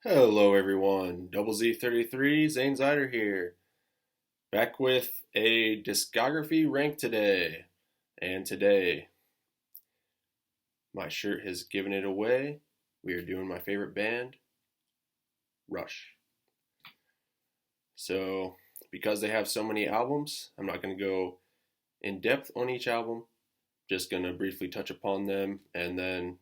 Hello everyone, Double Z33, Zane Zeiter here, back with a discography rank today. And today, my shirt has given it away. We are doing my favorite band, Rush. So, because they have so many albums, I'm not going to go in depth on each album, just going to briefly touch upon them, and then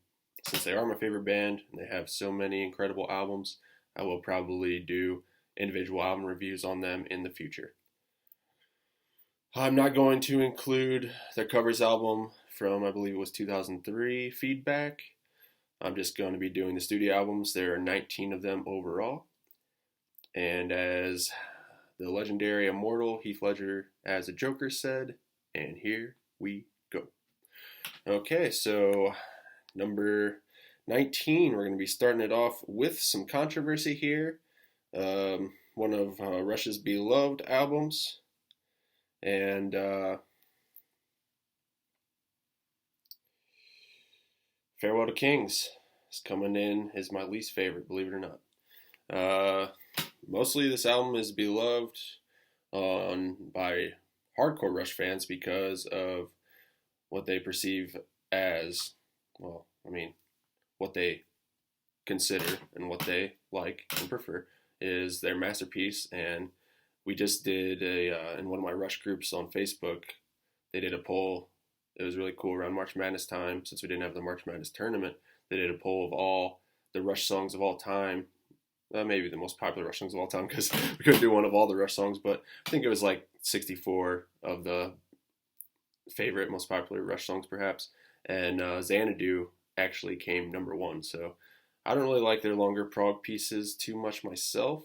since they are my favorite band and they have so many incredible albums, I will probably do individual album reviews on them in the future. I'm not going to include their covers album from, I believe it was 2003, Feedback. I'm just going to be doing the studio albums. There are 19 of them overall. And as the legendary immortal Heath Ledger as a Joker said, and here we go. Okay, so number 19, we're going to be starting it off with some controversy here. One of Rush's beloved albums. And Farewell to Kings is coming in as my least favorite, believe it or not. Mostly this album is beloved by hardcore Rush fans because of what they perceive as, what they consider and what they like and prefer is their masterpiece. And we just did in one of my Rush groups on Facebook, they did a poll. It was really cool around March Madness time, since we didn't have the March Madness tournament. They did a poll of all the Rush songs of all time. Maybe the most popular Rush songs of all time, because we couldn't do one of all the Rush songs, but I think it was like 64 of the favorite, most popular Rush songs perhaps. And Xanadu actually came number one. So I don't really like their longer prog pieces too much myself,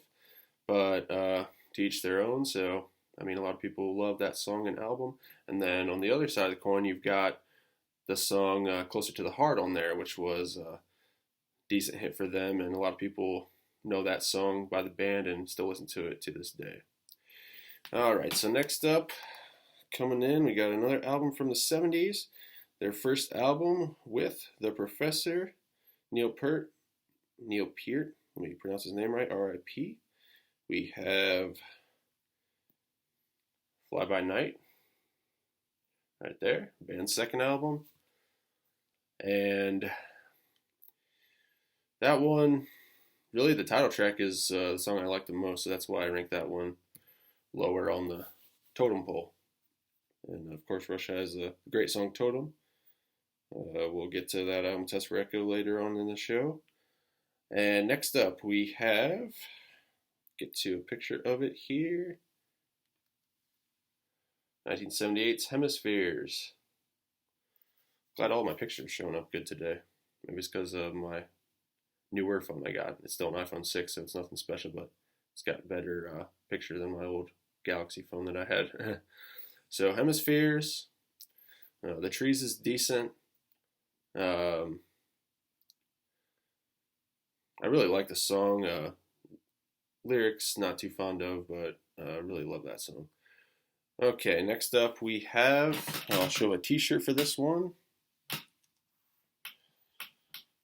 but to each their own. So a lot of people love that song and album. And then on the other side of the coin, you've got the song Closer to the Heart on there, which was a decent hit for them, and a lot of people know that song by the band and still listen to it to this day. Alright, so next up, coming in, we got another album from the 70s. Their first album with the Professor, Neil Peart, let me pronounce his name right, R.I.P. We have Fly By Night, right there, band's second album. And that one, really the title track is the song I like the most, so that's why I rank that one lower on the totem pole. And of course, Rush has a great song, Totem. We'll get to that album test for Echo later on in the show. And next up, we have, get to a picture of it here, 1978's Hemispheres. Glad all my pictures are showing up good today. Maybe it's because of my newer phone I got. It's still an iPhone 6, so it's nothing special, but it's got better picture than my old Galaxy phone that I had. So Hemispheres, The Trees is decent. I really like the song. Lyrics, not too fond of, but I really love that song. Okay, next up we have, I'll show a t-shirt for this one.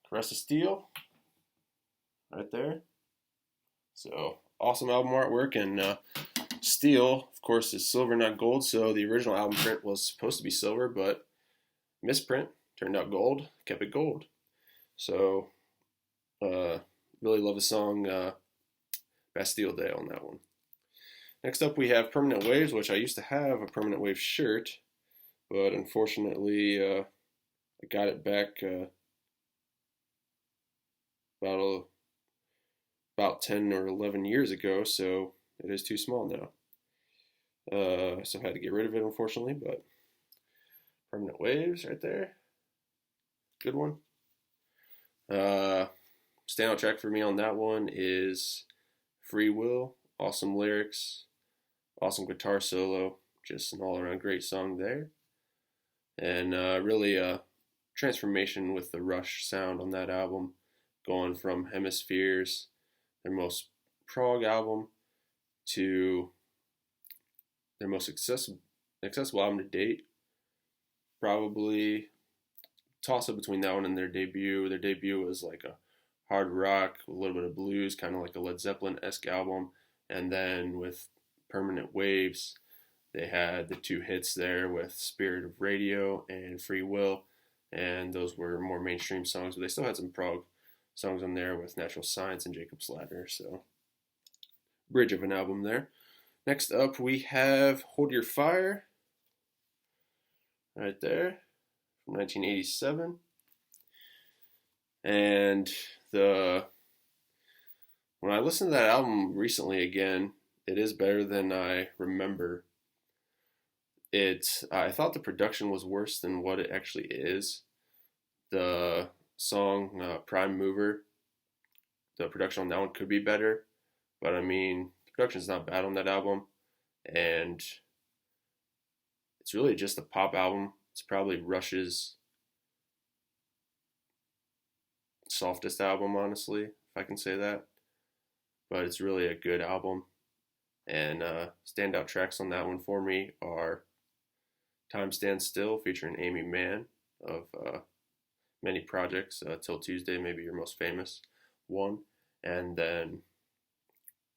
Caress of Steel, right there. So, awesome album artwork, and steel, of course, is silver, not gold, so the original album print was supposed to be silver, but misprint, turned out gold, kept it gold. So, really love the song Bastille Day on that one. Next up we have Permanent Waves, which I used to have a Permanent Wave shirt, but unfortunately I got it back about 10 or 11 years ago, so it is too small now. So I had to get rid of it, unfortunately, but Permanent Waves right there. Good one. Standout track for me on that one is Free Will. Awesome lyrics, awesome guitar solo, just an all-around great song there. And really a transformation with the Rush sound on that album, going from Hemispheres, their most prog album, to their most accessible album to date. Probably toss up between that one and their debut. Their debut was like a hard rock, a little bit of blues, kind of like a Led Zeppelin-esque album. And then with Permanent Waves, they had the two hits there with Spirit of Radio and Free Will, and those were more mainstream songs, but they still had some prog songs on there with Natural Science and Jacob's Ladder, so bridge of an album there. Next up, we have Hold Your Fire, right there, from 1987. And when I listened to that album recently again, it is better than I remember. I thought the production was worse than what it actually is. The song Prime Mover, the production on that one could be better, but I mean, the production's not bad on that album, and it's really just a pop album. It's probably Rush's softest album, honestly, if I can say that. But it's really a good album. And standout tracks on that one for me are Time Stands Still, featuring Amy Mann of many projects. Till Tuesday, maybe your most famous one. And then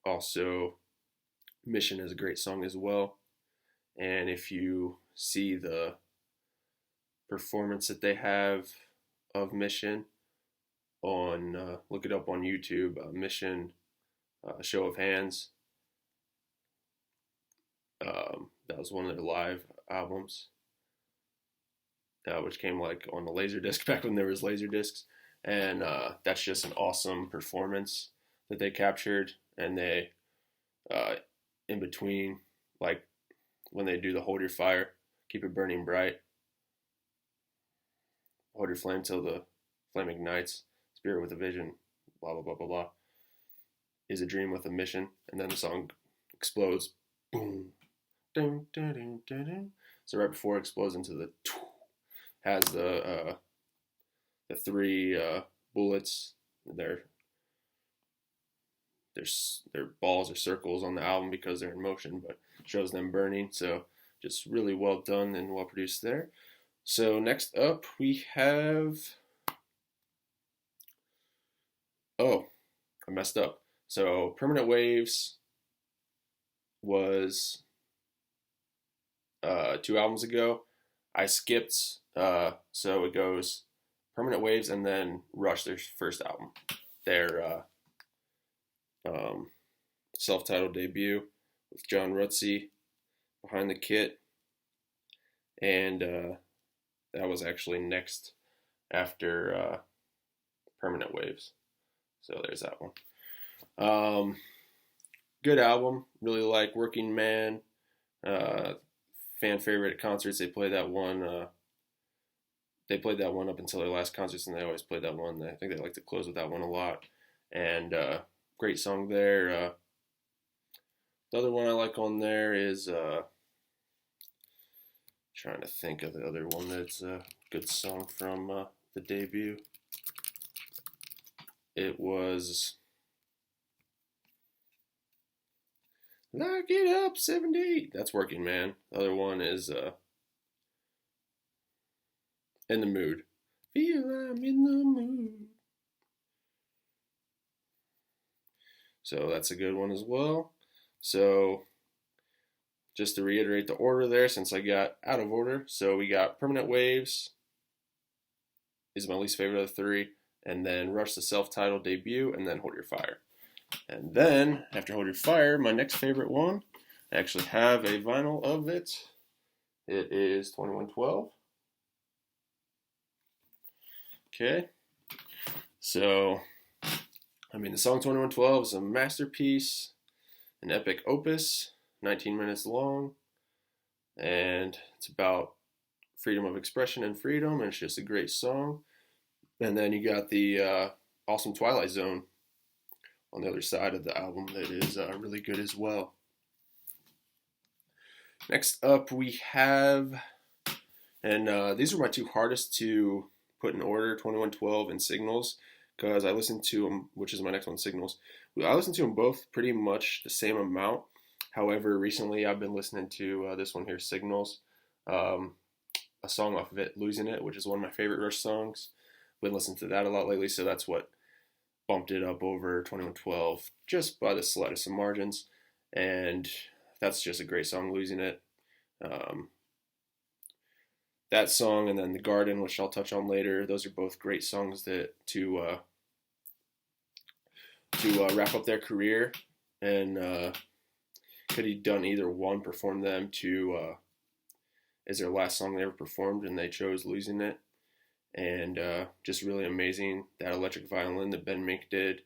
also Mission is a great song as well. And if you see the performance that they have of Mission, look it up on YouTube, Mission Show of Hands. That was one of their live albums, which came like on the Laserdisc back when there was Laserdiscs, and that's just an awesome performance that they captured. And they, in between, like when they do the Hold Your Fire, Keep It Burning Bright, Hold Your Flame Till the Flame Ignites, Spirit with a Vision, blah, blah, blah, blah, blah, Is a Dream with a Mission, and then the song explodes, boom, dun, dun, dun, dun, dun. So right before it explodes into the, has the three bullets, their balls or circles on the album because they're in motion, but shows them burning. So just really well done and well produced there. So next up we have, I messed up. So Permanent Waves was 2 albums ago. I skipped, so it goes Permanent Waves and then Rush, their first album, their self-titled debut with John Rutsey behind the kit, and that was actually next after Permanent Waves. So there's that one. Good album. Really like Working Man. Fan favorite at concerts. They played that one. They played that one up until their last concerts, and they always played that one. I think they like to close with that one a lot. And great song there. The other one I like on there is trying to think of the other one that's a good song from the debut. It was Lock It Up 78. That's Working Man. The other one is In the Mood. Feel I'm in the mood. So that's a good one as well. So just to reiterate the order there, since I got out of order. So we got Permanent Waves is my least favorite of the 3. And then Rush, the self-titled debut, and then Hold Your Fire. And then, after Hold Your Fire, my next favorite one, I actually have a vinyl of it. It is 2112. Okay. So, I mean, the song 2112 is a masterpiece, an epic opus, 19 minutes long, and it's about freedom of expression and freedom, and it's just a great song. And then you got the awesome Twilight Zone on the other side of the album that is really good as well. Next up we have, and these are my 2 hardest to put in order, 2112 and Signals, because I listened to them, which is my next one, Signals. I listened to them both pretty much the same amount. However, recently I've been listening to this one here, Signals, a song off of it, Losing It, which is one of my favorite Rush songs. Been listening to that a lot lately, so that's what bumped it up over 2112 just by the slightest of margins, and that's just a great song, Losing It. That song and then The Garden, which I'll touch on later, those are both great songs that to wrap up their career. And could he done either one, perform them to as their last song they ever performed, and they chose Losing It. And just really amazing, that electric violin that Ben Mink did,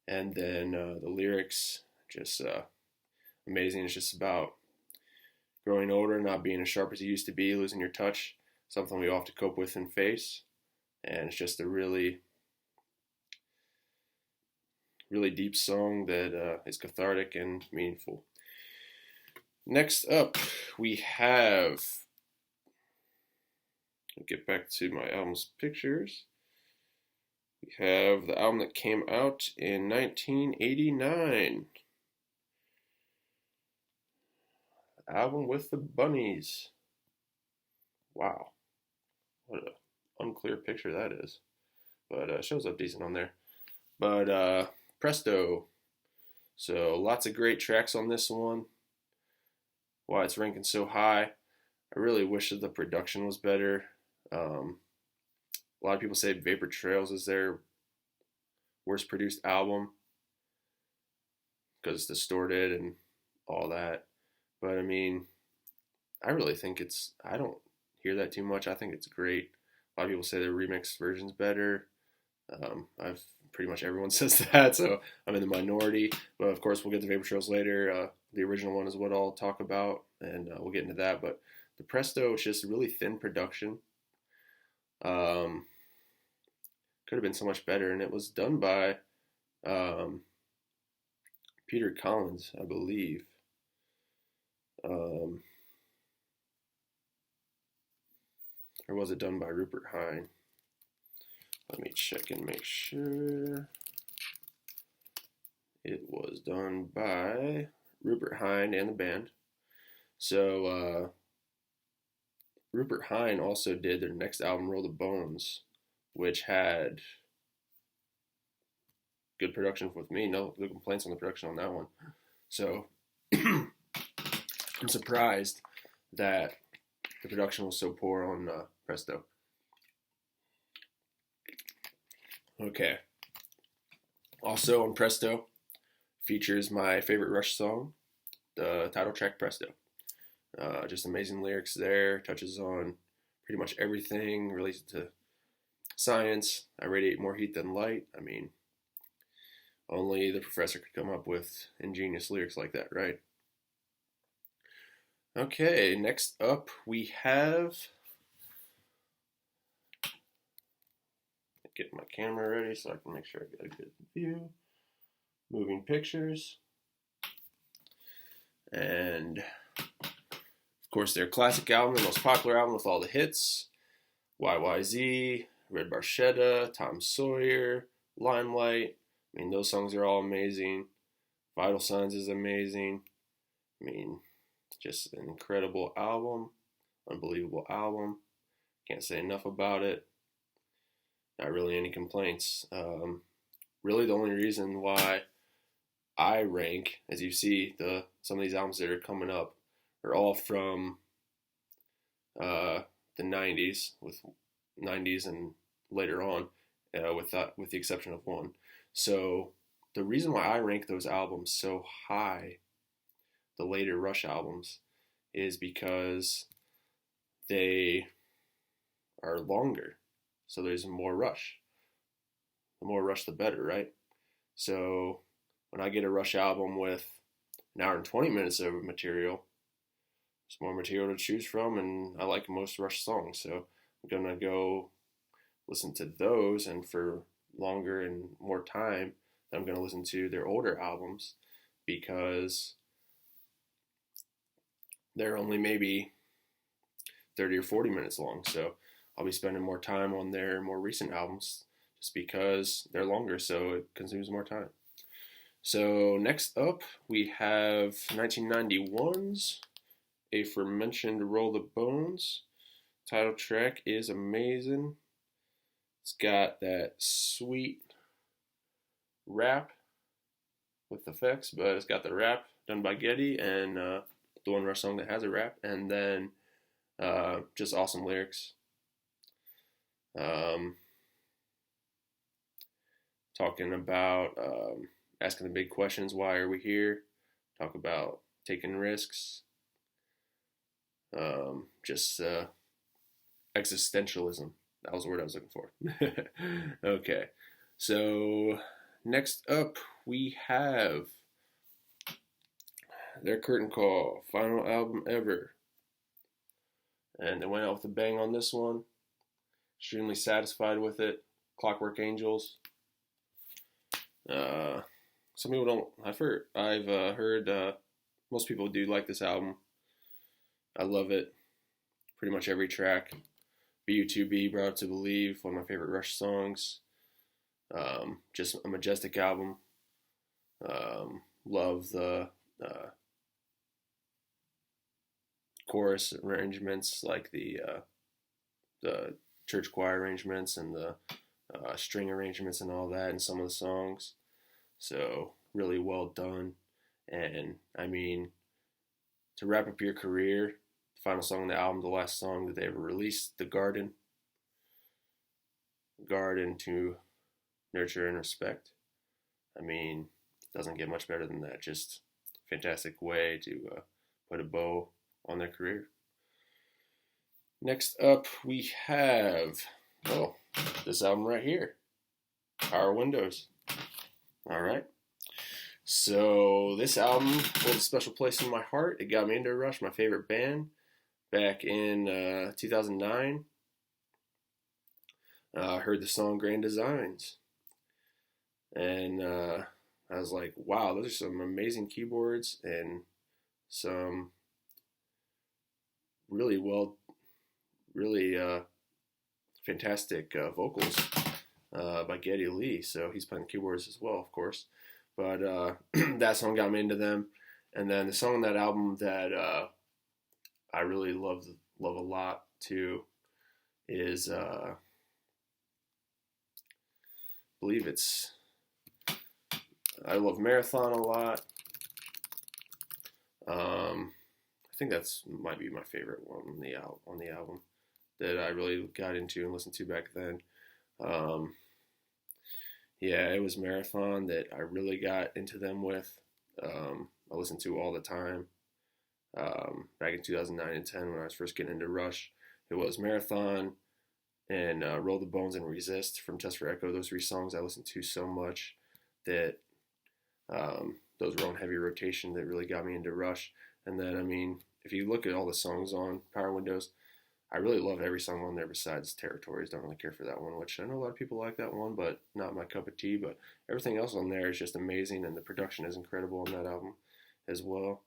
and then the lyrics, just amazing. It's just about growing older, not being as sharp as you used to be, losing your touch, something we all have to cope with and face. And it's just a really, really deep song that is cathartic and meaningful. Next up, we have, I'll get back to my album's pictures. We have the album that came out in 1989. The album with the bunnies. Wow. What an unclear picture that is. But it shows up decent on there. But Presto. So lots of great tracks on this one. Why it's ranking so high. I really wish that the production was better. A lot of people say Vapor Trails is their worst produced album because it's distorted and all that. But I mean, I really think I don't hear that too much. I think it's great. A lot of people say the remix version's better. I've pretty much everyone says that, so I'm in the minority. But of course, we'll get to Vapor Trails later. The original one is what I'll talk about, and we'll get into that. But the Presto is just really thin production. Could have been so much better, and it was done by Peter Collins, I believe. Or was it done by Rupert Hine? Let me check and make sure. It was done by Rupert Hine and the band. So Rupert Hine also did their next album, Roll the Bones, which had good production with me. No complaints on the production on that one. So I'm surprised that the production was so poor on Presto. Okay. Also on Presto features my favorite Rush song, the title track Presto. Just amazing lyrics there, touches on pretty much everything related to science. I radiate more heat than light. I mean, only the professor could come up with ingenious lyrics like that, right? Okay, next up we have, get my camera ready so I can make sure I get a good view. Moving Pictures. And of course their classic album, the most popular album with all the hits. YYZ, Red Barchetta, Tom Sawyer, Limelight. I mean, those songs are all amazing. Vital Signs is amazing. I mean, just an incredible album. Unbelievable album. Can't say enough about it. Not really any complaints. Really the only reason why I rank, as you see, some of these albums that are coming up are all from the 90s, with 90s and later on, with the exception of one. So the reason why I rank those albums so high, the later Rush albums, is because they are longer. So there's more Rush. The more Rush, the better, right? So when I get a Rush album with an hour and 20 minutes of material, there's more material to choose from, and I like most Rush songs. So I'm going to go listen to those, and for longer and more time, I'm going to listen to their older albums because they're only maybe 30 or 40 minutes long. So I'll be spending more time on their more recent albums just because they're longer, so it consumes more time. So next up, we have 1991's aforementioned Roll the Bones. Title track is amazing. It's got that sweet rap with effects, but it's got the rap done by Getty and the one Rush song that has a rap, and then just awesome lyrics. Talking about asking the big questions. Why are we here? Talk about taking risks. Just existentialism. That was the word I was looking for. Okay. So next up we have their curtain call, final album ever. And they went out with a bang on this one. Extremely satisfied with it. Clockwork Angels. Some people don't. I've heard most people do like this album. I love it. Pretty much every track. BU2B, Brought Up to Believe, one of my favorite Rush songs. Just a majestic album. Love the chorus arrangements, like the church choir arrangements and the string arrangements and all that in some of the songs. So really well done. And I mean, to wrap up your career, the final song on the album, the last song that they ever released, The Garden. Garden to nurture and respect. I mean, it doesn't get much better than that. Just fantastic way to put a bow on their career. Next up, we have, this album right here, Power Windows. All right. So this album holds a special place in my heart. It got me into Rush, my favorite band, back in 2009. I heard the song Grand Designs. And I was like, wow, those are some amazing keyboards and some really fantastic vocals by Geddy Lee. So he's playing keyboards as well, of course. But that song got me into them. And then the song on that album that I really love a lot too is I believe it's I Love Marathon a lot. I think that's might be my favorite one on the album that I really got into and listened to back then. Yeah, it was Marathon that I really got into them with. I listened to all the time. Back in 2009 and 10 when I was first getting into Rush, it was Marathon and Roll the Bones and Resist from Test for Echo. Those three songs I listened to so much that those were on heavy rotation that really got me into Rush. And then, I mean, if you look at all the songs on Power Windows, I really love every song on there besides Territories. Don't really care for that one, which I know a lot of people like that one, but not my cup of tea. But everything else on there is just amazing, and the production is incredible on that album as well.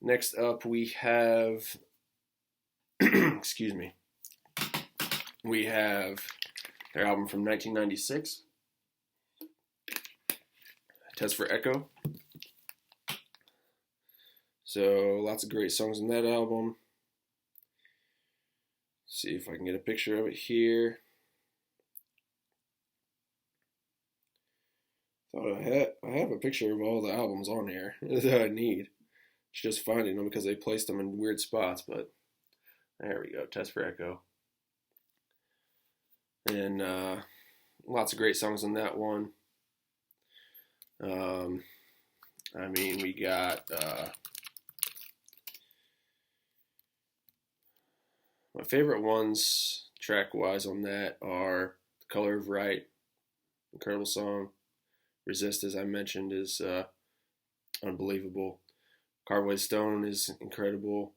Next up, we have, excuse me, we have their album from 1996, Test for Echo. So lots of great songs on that album. See if I can get a picture of it here. Thought I have a picture of all the albums on here that I need. It's just finding them because they placed them in weird spots, but there we go. Test for Echo. And lots of great songs on that one. I mean, we got my favorite ones track-wise on that are The Color of Right, incredible song. Resist, as I mentioned, is unbelievable. Carved White Stone is incredible.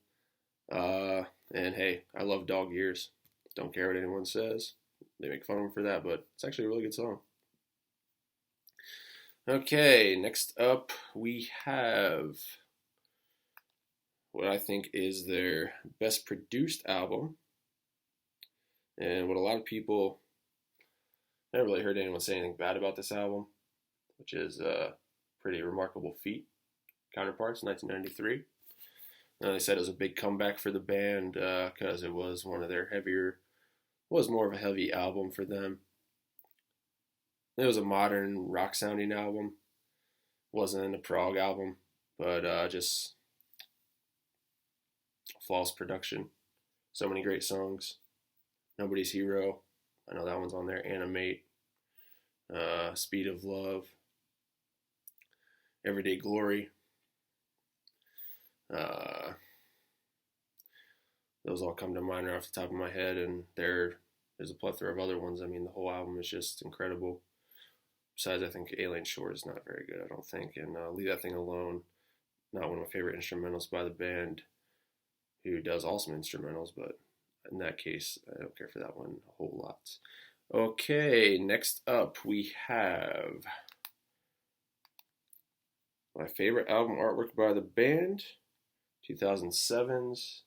And hey, I love Dog Years. Don't care what anyone says. They make fun of him for that, but it's actually a really good song. Okay, next up we have what I think is their best produced album, and what a lot of people, I never really heard anyone say anything bad about this album, which is a pretty remarkable feat. Counterparts, 1993. They said it was a big comeback for the band because it was one of their more of a heavy album for them. it was a modern rock sounding album. Wasn't a prog album, but just flawless production. So many great songs. Nobody's Hero. I know that one's on there. Animate. Speed of Love. Everyday Glory. Those all come to mind right off the top of my head, and there's a plethora of other ones. I mean, the whole album is just incredible. Besides, I think Alien Shore is not very good, I don't think, and Leave That Thing Alone, not one of my favorite instrumentals by the band, who does awesome instrumentals, but in that case, I don't care for that one a whole lot. Okay, next up we have my favorite album artwork by the band, 2007's,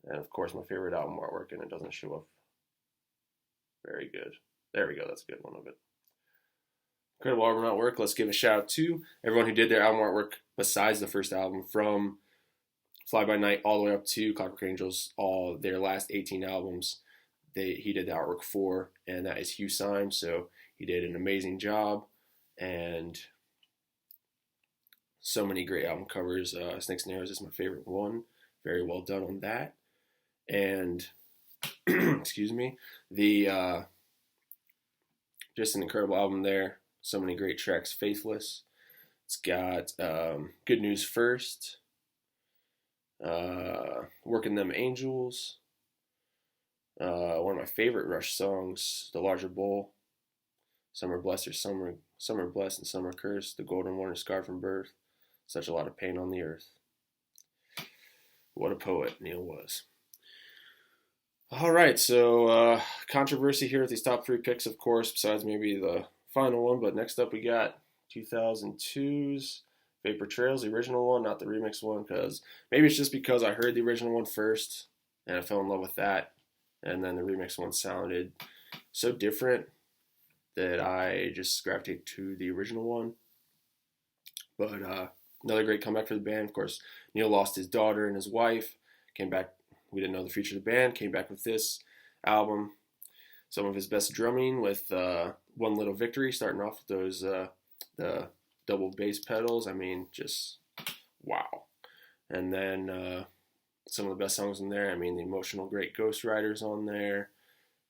and of course my favorite album artwork, and it doesn't show up very good. There we go, that's a good one of it. Incredible album artwork. Let's give a shout out to everyone who did their album artwork besides the first album, from Fly By Night all the way up to Clockwork Angels, all their last 18 albums. He did the artwork for, and that is ᴑɪᴍᴇ. So he did an amazing job, and so many great album covers. Snakes and Arrows is my favorite one. Very well done on that. And excuse me, the just an incredible album there. So many great tracks. Faithless. It's got Good News First. Working Them Angels. One of my favorite Rush songs, The Larger Bowl. Some are blessed or some are blessed and some are cursed. The Golden One is scarred from birth. Such a lot of pain on the earth. What a poet Neil was. All right, so controversy here with these top three picks, of course, besides maybe the final one. But next up we got 2002's Vapor Trails, the original one, not the remix one, because maybe it's just because I heard the original one first and I fell in love with that, and then the remix one sounded so different that I just gravitated to the original one. But another great comeback for the band. Of course, Neil lost his daughter and his wife, came back. We didn't know the future of the band, came back with this album. Some of his best drumming with One Little Victory, starting off with those the double bass pedals. I mean, just wow. And then some of the best songs in there. I mean, the emotional Great Ghost Riders on there,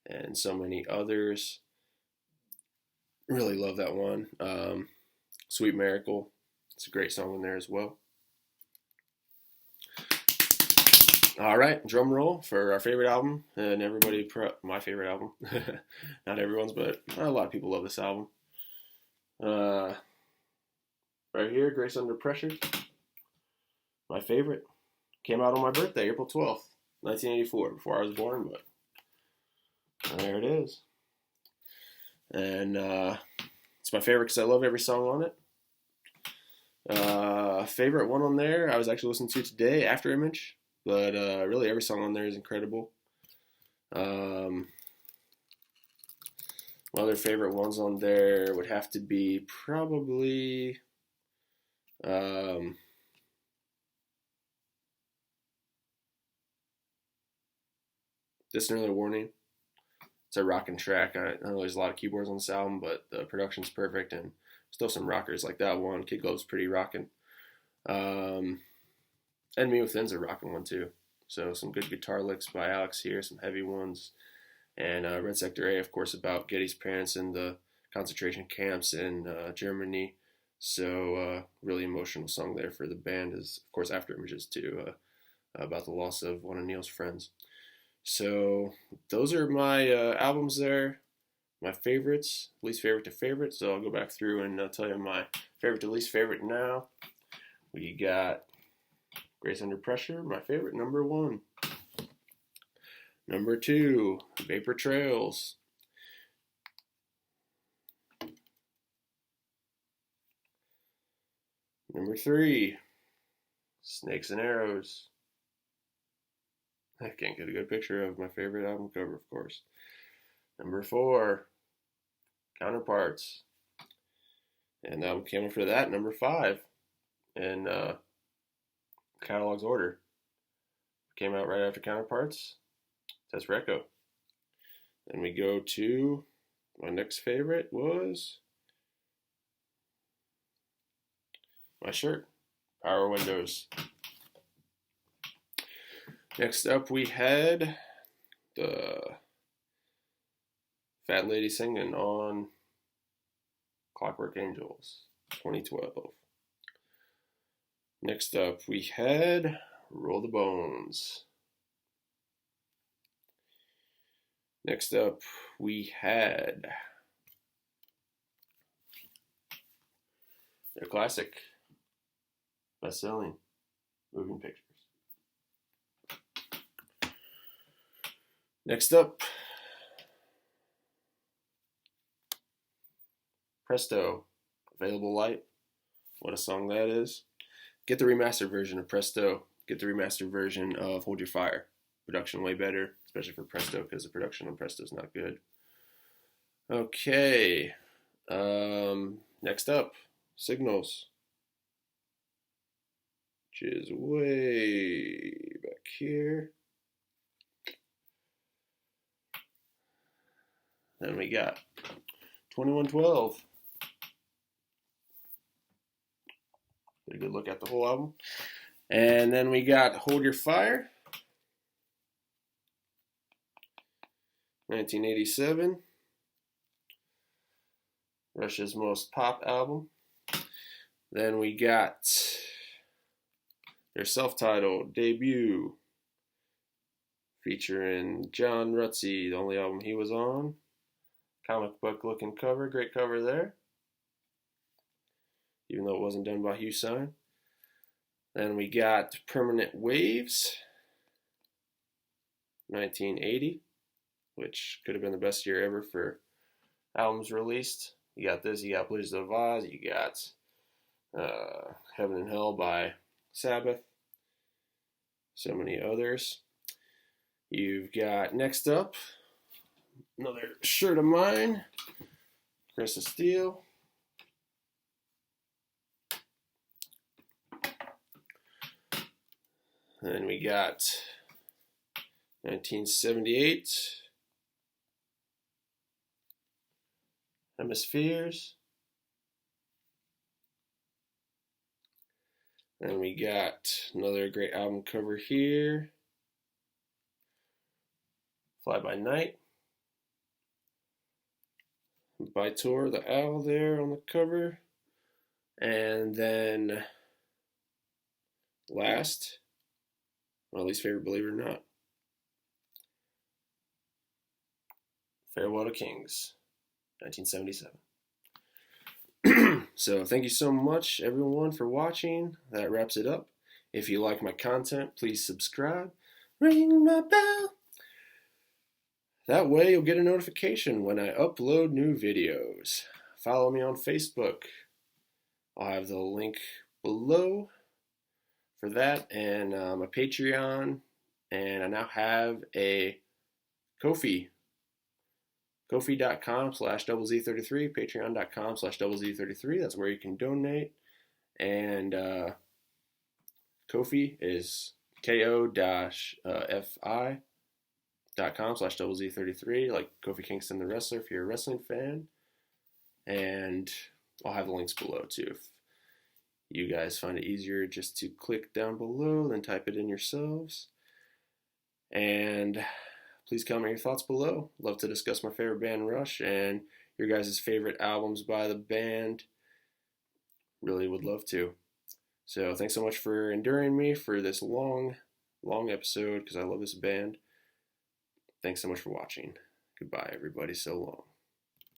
and so many others. Really love that one. Sweet Miracle. It's a great song in there as well. All right, drum roll for our favorite album, and my favorite album. Not everyone's, but a lot of people love this album. Right here, Grace Under Pressure. My favorite. Came out on my birthday, April 12th, 1984, before I was born, but there it is. And it's my favorite because I love every song on it. Favorite one on there, I was actually listening to today, After Image. But really, every song on there is incredible. My other favorite ones on there would have to be probably Distant Early Warning. It's a rockin' track. I know there's a lot of keyboards on this album, but the production's perfect, and still some rockers like that one. Kid Glove's pretty rockin'. And Me Within's a rockin' one too. So some good guitar licks by Alex here, some heavy ones. And Red Sector A, of course, about Getty's parents in the concentration camps in Germany. So really emotional song there for the band is, of course, After Images too, about the loss of one of Neil's friends. So those are my albums there, my favorites, least favorite to favorite. So I'll go back through and tell you my favorite to least favorite now. We got Grace Under Pressure, my favorite, number 1. Number 2, Vapor Trails. Number 3, Snakes and Arrows. I can't get a good picture of my favorite album cover, of course. Number 4, Counterparts. And the album came after that, number 5. And catalog's order. Came out right after Counterparts. That's Reco. Then we go to My next favorite was my shirt, Power Windows. Next up, we had the Fat Lady singing on Clockwork Angels, 2012. Next up, we had Roll the Bones. Next up, we had their classic, best-selling moving pictures. Next up, Presto, Available Light. What a song that is. Get the remastered version of Presto. Get the remastered version of Hold Your Fire. Production way better, especially for Presto, because the production on Presto is not good. Okay. Next up, Signals, which is way back here. Then we got 2112. Get a good look at the whole album. And then we got Hold Your Fire, 1987. Russia's most pop album. Then we got their self-titled debut, featuring John Rutsey, the only album he was on. Comic book looking cover, great cover there, even though it wasn't done by Hugh Sign. Then we got Permanent Waves, 1980, which could have been the best year ever for albums released. You got this, you got Blizzards of Oz, you got Heaven and Hell by Sabbath, so many others. You've got, next up, another shirt of mine, Chris of Steel. Then we got 1978, Hemispheres. Then we got another great album cover here, Fly By Night, by Tor, the owl there on the cover. And then last, my least favorite, believe it or not, Farewell to Kings, 1977. So thank you so much, everyone, for watching. That wraps it up. If you like my content, please subscribe. Ring my bell. That way you'll get a notification when I upload new videos. Follow me on Facebook. I'll have the link below for that, and my Patreon, and I now have a Ko-fi. Ko-fi.com/ZZ33, Patreon.com/ZZ33. That's where you can donate. And Ko-fi is ko-fi.com/ZZ33, like Kofi Kingston the wrestler if you're a wrestling fan. And I'll have the links below too if you guys find it easier just to click down below than type it in yourselves. And please comment your thoughts below. Love to discuss my favorite band, Rush, and your guys' favorite albums by the band. Really would love to. So thanks so much for enduring me for this long episode, because I love this band. Thanks so much for watching. Goodbye, everybody. So long.